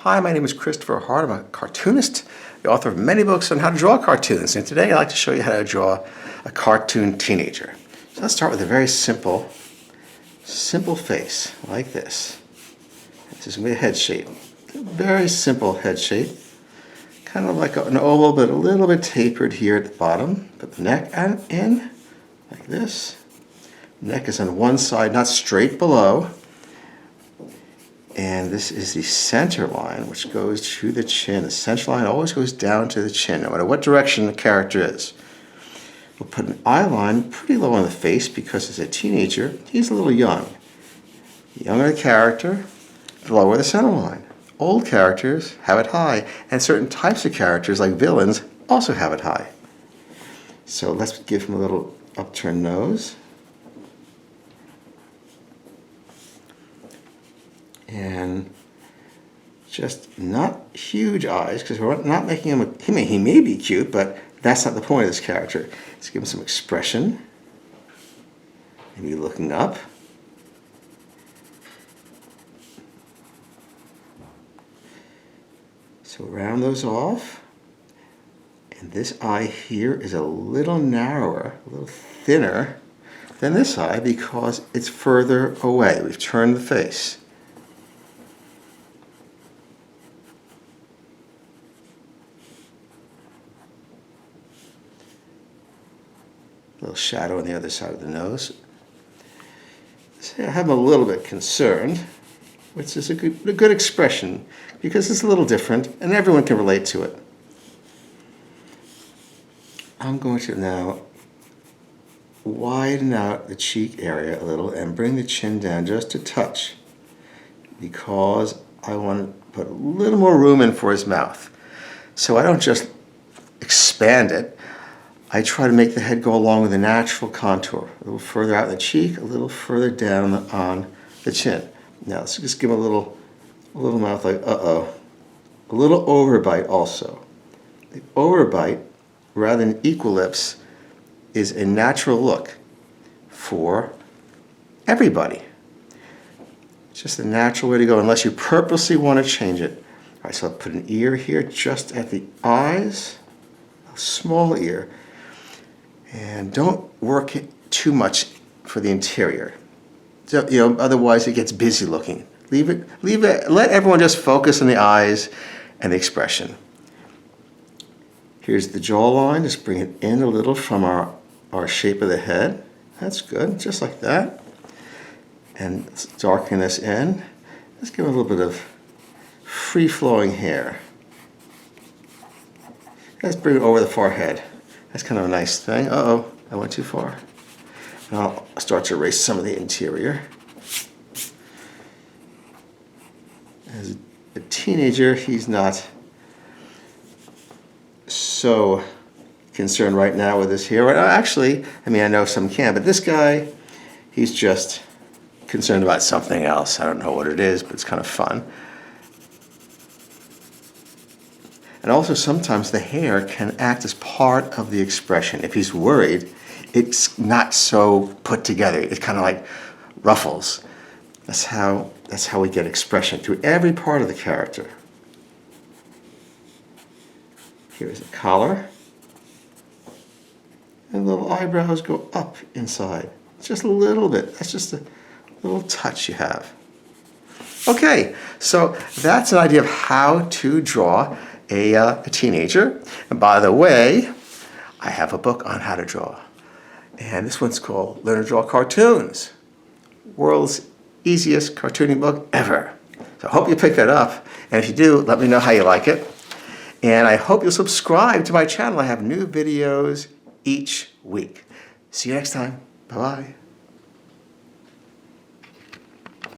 Hi, my name is Christopher Hart. I'm a cartoonist, the author of many books on how to draw cartoons. And today I'd like to show you how to draw a cartoon teenager. So let's start with a very simple face, like this. This is going to be a head shape. A very simple head shape. Kind of like an oval, but a little bit tapered here at the bottom. Put the neck in, like this. Neck is on one side, not straight below. And this is the center line, which goes to the chin. The center line always goes down to the chin, no matter what direction the character is. We'll put an eye line pretty low on the face because as a teenager, he's a little young. The younger the character, the lower the center line. Old characters have it high, and certain types of characters, like villains, also have it high. So let's give him a little upturned nose. And just not huge eyes, because we're not making him, he may be cute, but that's not the point of this character. Let's give him some expression. Maybe looking up. So round those off. And this eye here is a little narrower, a little thinner than this eye because it's further away. We've turned the face. A little shadow on the other side of the nose. So I have a little bit concerned, which is a good expression because it's a little different and everyone can relate to it. I'm going to now widen out the cheek area a little and bring the chin down just a touch because I want to put a little more room in for his mouth. So I don't just expand it. I try to make the head go along with the natural contour. A little further out in the cheek, a little further down on the chin. Now let's just give him a little mouth like, uh-oh. A little overbite also. The overbite, rather than equal lips, is a natural look for everybody. It's just a natural way to go unless you purposely want to change it. All right, so I'll put an ear here just at the eyes, a small ear. And don't work it too much for the interior. So, otherwise it gets busy looking. Leave it, let everyone just focus on the eyes and the expression. Here's the jawline, just bring it in a little from our shape of the head. That's good, just like that. And let's darken this in. Let's give it a little bit of free-flowing hair. Let's bring it over the forehead. That's kind of a nice thing. Uh-oh, I went too far. And I'll start to erase some of the interior. As a teenager, he's not so concerned right now with his hair. Actually, I know some can, but this guy, he's just concerned about something else. I don't know what it is, but it's kind of fun. And also sometimes the hair can act as part of the expression. If he's worried, it's not so put together. It kind of like ruffles. That's how we get expression through every part of the character. Here's a collar. And little eyebrows go up inside. Just a little bit. That's just a little touch you have. Okay, so that's an idea of how to draw a teenager. And by the way, I have a book on how to draw. And this one's called Learn to Draw Cartoons. World's easiest cartooning book ever. So I hope you pick that up. And if you do, let me know how you like it. And I hope you'll subscribe to my channel. I have new videos each week. See you next time. Bye-bye.